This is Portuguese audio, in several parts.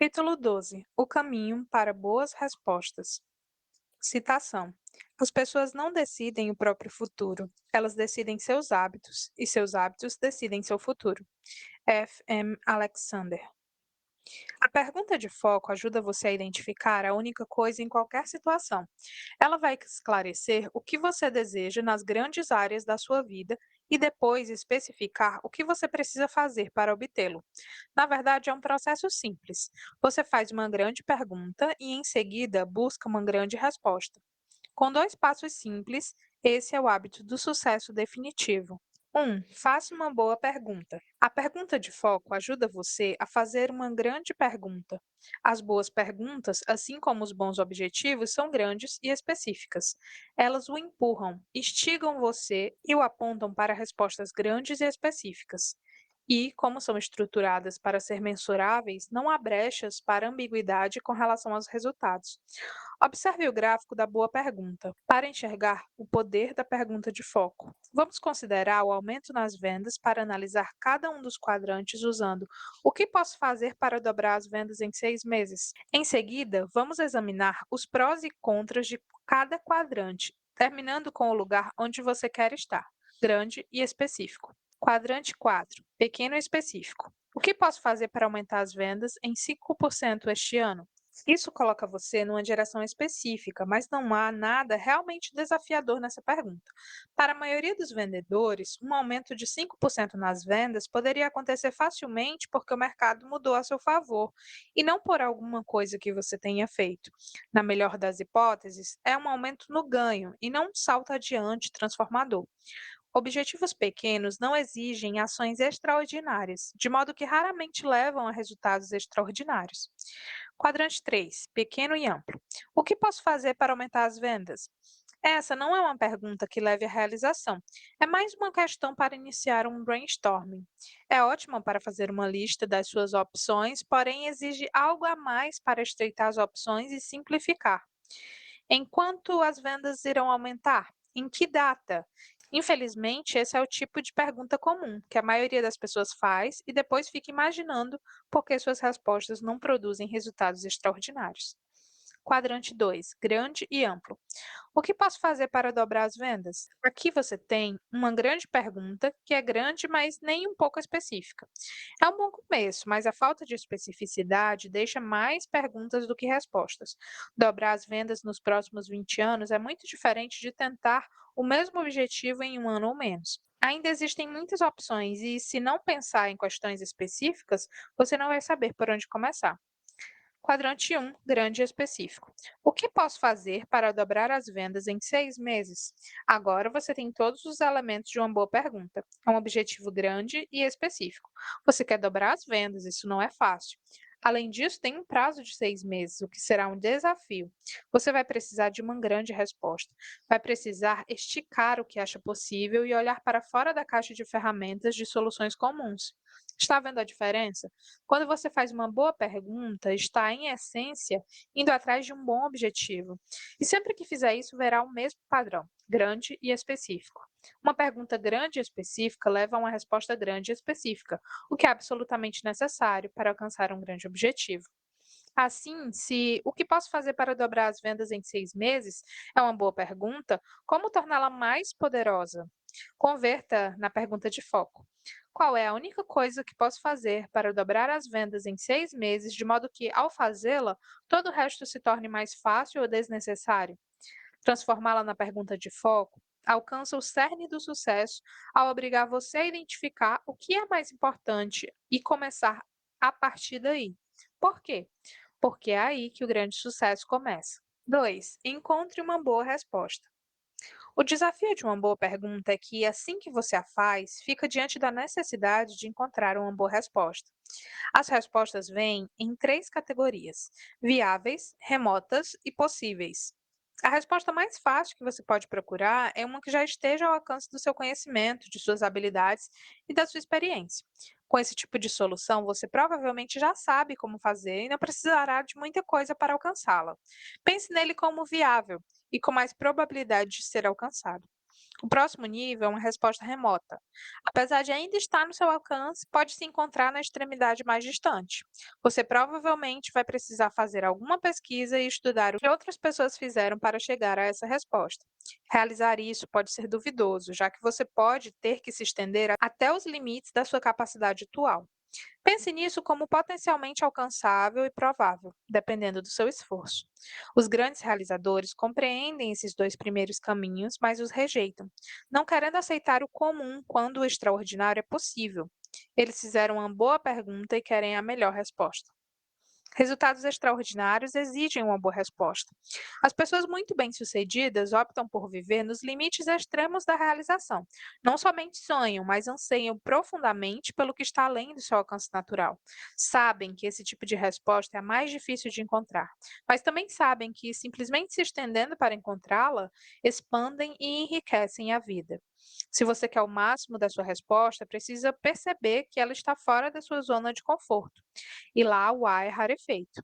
Capítulo 12. O caminho para boas respostas. Citação: As pessoas não decidem o próprio futuro, elas decidem seus hábitos, e seus hábitos decidem seu futuro. F. M. Alexander. A pergunta de foco ajuda você a identificar a única coisa em qualquer situação. Ela vai esclarecer o que você deseja nas grandes áreas da sua vida e depois especificar o que você precisa fazer para obtê-lo. Na verdade, é um processo simples. Você faz uma grande pergunta e, em seguida, busca uma grande resposta. Com dois passos simples, esse é o hábito do sucesso definitivo. 1. Faça uma boa pergunta. A pergunta de foco ajuda você a fazer uma grande pergunta. As boas perguntas, assim como os bons objetivos, são grandes e específicas. Elas o empurram, instigam você e o apontam para respostas grandes e específicas. E, como são estruturadas para ser mensuráveis, não há brechas para ambiguidade com relação aos resultados. Observe o gráfico da boa pergunta para enxergar o poder da pergunta de foco. Vamos considerar o aumento nas vendas para analisar cada um dos quadrantes usando o que posso fazer para dobrar as vendas em 6 meses. Em seguida, vamos examinar os prós e contras de cada quadrante, terminando com o lugar onde você quer estar, grande e específico. Quadrante 4, pequeno e específico. O que posso fazer para aumentar as vendas em 5% este ano? Isso coloca você numa direção específica, mas não há nada realmente desafiador nessa pergunta. Para a maioria dos vendedores, um aumento de 5% nas vendas poderia acontecer facilmente porque o mercado mudou a seu favor e não por alguma coisa que você tenha feito. Na melhor das hipóteses, é um aumento no ganho e não um salto adiante transformador. Objetivos pequenos não exigem ações extraordinárias, de modo que raramente levam a resultados extraordinários. Quadrante 3, pequeno e amplo. O que posso fazer para aumentar as vendas? Essa não é uma pergunta que leve à realização, é mais uma questão para iniciar um brainstorming. É ótima para fazer uma lista das suas opções, porém exige algo a mais para estreitar as opções e simplificar. Enquanto as vendas irão aumentar? Em que data? Infelizmente, esse é o tipo de pergunta comum que a maioria das pessoas faz e depois fica imaginando por que suas respostas não produzem resultados extraordinários. Quadrante 2, grande e amplo. O que posso fazer para dobrar as vendas? Aqui você tem uma grande pergunta que é grande, mas nem um pouco específica. É um bom começo, mas a falta de especificidade deixa mais perguntas do que respostas. Dobrar as vendas nos próximos 20 anos é muito diferente de tentar o mesmo objetivo em um ano ou menos. Ainda existem muitas opções e, se não pensar em questões específicas, você não vai saber por onde começar. Quadrante 1, grande e específico. O que posso fazer para dobrar as vendas em 6 meses? Agora você tem todos os elementos de uma boa pergunta. É um objetivo grande e específico. Você quer dobrar as vendas, isso não é fácil. Além disso, tem um prazo de 6 meses, o que será um desafio. Você vai precisar de uma grande resposta. Vai precisar esticar o que acha possível e olhar para fora da caixa de ferramentas de soluções comuns. Está vendo a diferença? Quando você faz uma boa pergunta, está, em essência, indo atrás de um bom objetivo. E sempre que fizer isso, verá o mesmo padrão, grande e específico. Uma pergunta grande e específica leva a uma resposta grande e específica, o que é absolutamente necessário para alcançar um grande objetivo. Assim, se o que posso fazer para dobrar as vendas em 6 meses é uma boa pergunta, como torná-la mais poderosa? Converta na pergunta de foco. Qual é a única coisa que posso fazer para dobrar as vendas em 6 meses, de modo que, ao fazê-la, todo o resto se torne mais fácil ou desnecessário? Transformá-la na pergunta de foco alcança o cerne do sucesso ao obrigar você a identificar o que é mais importante e começar a partir daí. Por quê? Porque é aí que o grande sucesso começa. 2. Encontre uma boa resposta. O desafio de uma boa pergunta é que, assim que você a faz, fica diante da necessidade de encontrar uma boa resposta. As respostas vêm em três categorias: viáveis, remotas e possíveis. A resposta mais fácil que você pode procurar é uma que já esteja ao alcance do seu conhecimento, de suas habilidades e da sua experiência. Com esse tipo de solução, você provavelmente já sabe como fazer e não precisará de muita coisa para alcançá-la. Pense nele como viável e com mais probabilidade de ser alcançado. O próximo nível é uma resposta remota. Apesar de ainda estar no seu alcance, pode se encontrar na extremidade mais distante. Você provavelmente vai precisar fazer alguma pesquisa e estudar o que outras pessoas fizeram para chegar a essa resposta. Realizar isso pode ser duvidoso, já que você pode ter que se estender até os limites da sua capacidade atual. Pense nisso como potencialmente alcançável e provável, dependendo do seu esforço. Os grandes realizadores compreendem esses dois primeiros caminhos, mas os rejeitam, não querendo aceitar o comum quando o extraordinário é possível. Eles fizeram uma boa pergunta e querem a melhor resposta. Resultados extraordinários exigem uma boa resposta. As pessoas muito bem-sucedidas optam por viver nos limites extremos da realização. Não somente sonham, mas anseiam profundamente pelo que está além do seu alcance natural. Sabem que esse tipo de resposta é a mais difícil de encontrar, mas também sabem que, simplesmente se estendendo para encontrá-la, expandem e enriquecem a vida. Se você quer o máximo da sua resposta, precisa perceber que ela está fora da sua zona de conforto e lá o A é rarefeito.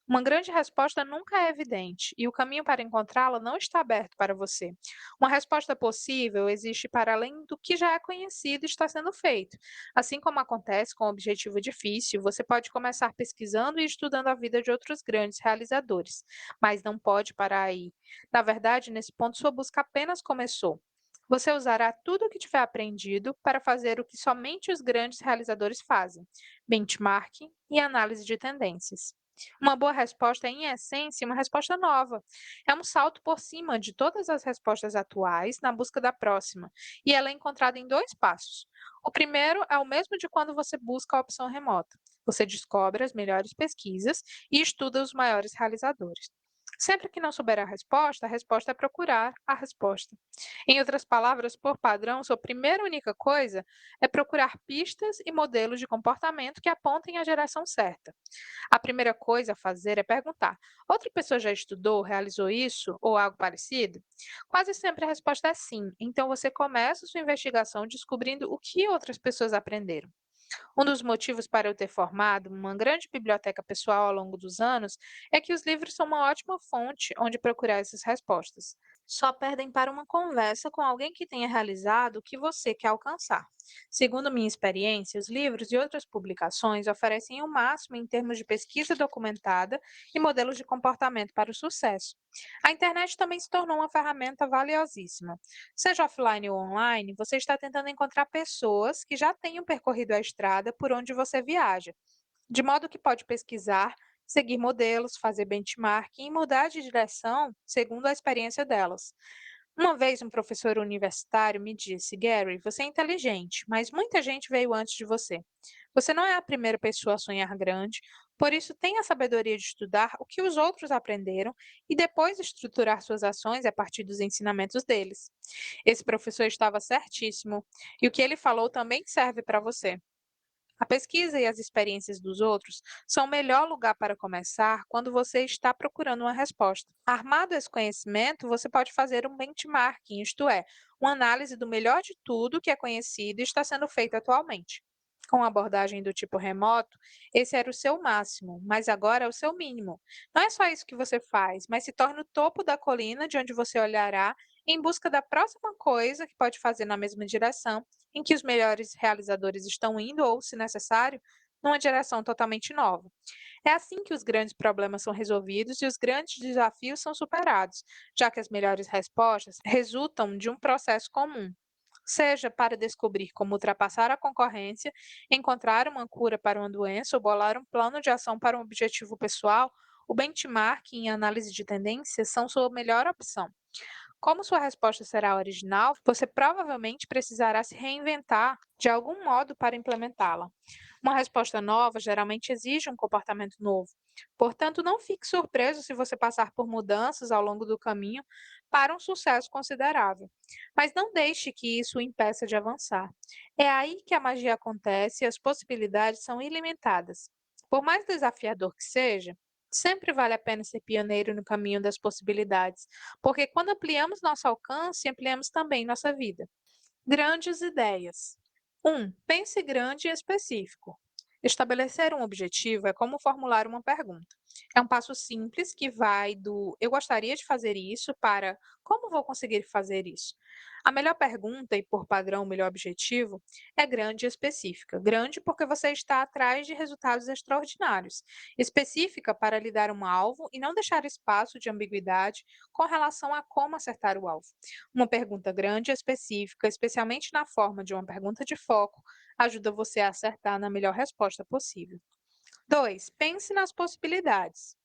Uma grande resposta nunca é evidente e o caminho para encontrá-la não está aberto para você. Uma resposta possível existe para além do que já é conhecido e está sendo feito. Assim como acontece com o objetivo difícil, você pode começar pesquisando e estudando a vida de outros grandes realizadores, mas não pode parar aí. Na verdade, nesse ponto, sua busca apenas começou. Você usará tudo o que tiver aprendido para fazer o que somente os grandes realizadores fazem: benchmarking e análise de tendências. Uma boa resposta é, em essência, uma resposta nova. É um salto por cima de todas as respostas atuais na busca da próxima, e ela é encontrada em dois passos. O primeiro é o mesmo de quando você busca a opção remota. Você descobre as melhores pesquisas e estuda os maiores realizadores. Sempre que não souber a resposta é procurar a resposta. Em outras palavras, por padrão, sua primeira e única coisa é procurar pistas e modelos de comportamento que apontem a direção certa. A primeira coisa a fazer é perguntar: outra pessoa já estudou, realizou isso ou algo parecido? Quase sempre a resposta é sim, então você começa sua investigação descobrindo o que outras pessoas aprenderam. Um dos motivos para eu ter formado uma grande biblioteca pessoal ao longo dos anos é que os livros são uma ótima fonte onde procurar essas respostas. Só perdem para uma conversa com alguém que tenha realizado o que você quer alcançar. Segundo minha experiência, os livros e outras publicações oferecem o máximo em termos de pesquisa documentada e modelos de comportamento para o sucesso. A internet também se tornou uma ferramenta valiosíssima. Seja offline ou online, você está tentando encontrar pessoas que já tenham percorrido a estrada por onde você viaja, de modo que pode pesquisar, seguir modelos, fazer benchmarking e mudar de direção segundo a experiência delas. Uma vez um professor universitário me disse: Gary, você é inteligente, mas muita gente veio antes de você. Você não é a primeira pessoa a sonhar grande, por isso tenha a sabedoria de estudar o que os outros aprenderam e depois estruturar suas ações a partir dos ensinamentos deles. Esse professor estava certíssimo, e o que ele falou também serve para você. A pesquisa e as experiências dos outros são o melhor lugar para começar quando você está procurando uma resposta. Armado esse conhecimento, você pode fazer um benchmarking, isto é, uma análise do melhor de tudo que é conhecido e está sendo feito atualmente. Com a abordagem do tipo remoto, esse era o seu máximo, mas agora é o seu mínimo. Não é só isso que você faz, mas se torna o topo da colina de onde você olhará em busca da próxima coisa que pode fazer na mesma direção em que os melhores realizadores estão indo ou, se necessário, numa direção totalmente nova. É assim que os grandes problemas são resolvidos e os grandes desafios são superados, já que as melhores respostas resultam de um processo comum. Seja para descobrir como ultrapassar a concorrência, encontrar uma cura para uma doença ou bolar um plano de ação para um objetivo pessoal, o benchmarking e a análise de tendências são sua melhor opção. Como sua resposta será original, você provavelmente precisará se reinventar de algum modo para implementá-la. Uma resposta nova geralmente exige um comportamento novo. Portanto, não fique surpreso se você passar por mudanças ao longo do caminho para um sucesso considerável. Mas não deixe que isso o impeça de avançar. É aí que a magia acontece e as possibilidades são ilimitadas. Por mais desafiador que seja, sempre vale a pena ser pioneiro no caminho das possibilidades, porque quando ampliamos nosso alcance, ampliamos também nossa vida. Grandes ideias. 1. Pense grande e específico. Estabelecer um objetivo é como formular uma pergunta. É um passo simples que vai do eu gostaria de fazer isso para como vou conseguir fazer isso. A melhor pergunta, e por padrão o melhor objetivo, é grande e específica. Grande porque você está atrás de resultados extraordinários. Específica para lhe dar um alvo e não deixar espaço de ambiguidade com relação a como acertar o alvo. Uma pergunta grande e específica, especialmente na forma de uma pergunta de foco, ajuda você a acertar na melhor resposta possível. 2. Pense nas possibilidades.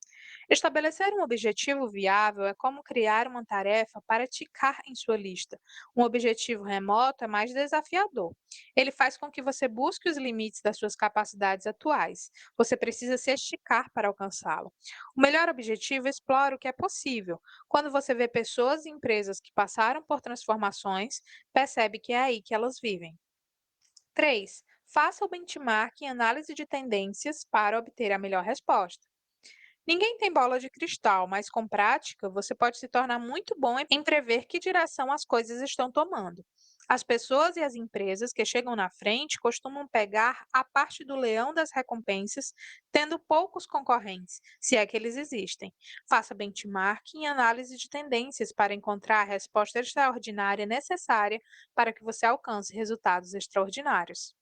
Estabelecer um objetivo viável é como criar uma tarefa para ticar em sua lista. Um objetivo remoto é mais desafiador. Ele faz com que você busque os limites das suas capacidades atuais. Você precisa se esticar para alcançá-lo. O melhor objetivo explora o que é possível. Quando você vê pessoas e empresas que passaram por transformações, percebe que é aí que elas vivem. 3. Faça o benchmark e análise de tendências para obter a melhor resposta. Ninguém tem bola de cristal, mas com prática você pode se tornar muito bom em prever que direção as coisas estão tomando. As pessoas e as empresas que chegam na frente costumam pegar a parte do leão das recompensas, tendo poucos concorrentes, se é que eles existem. Faça benchmarking e análise de tendências para encontrar a resposta extraordinária necessária para que você alcance resultados extraordinários.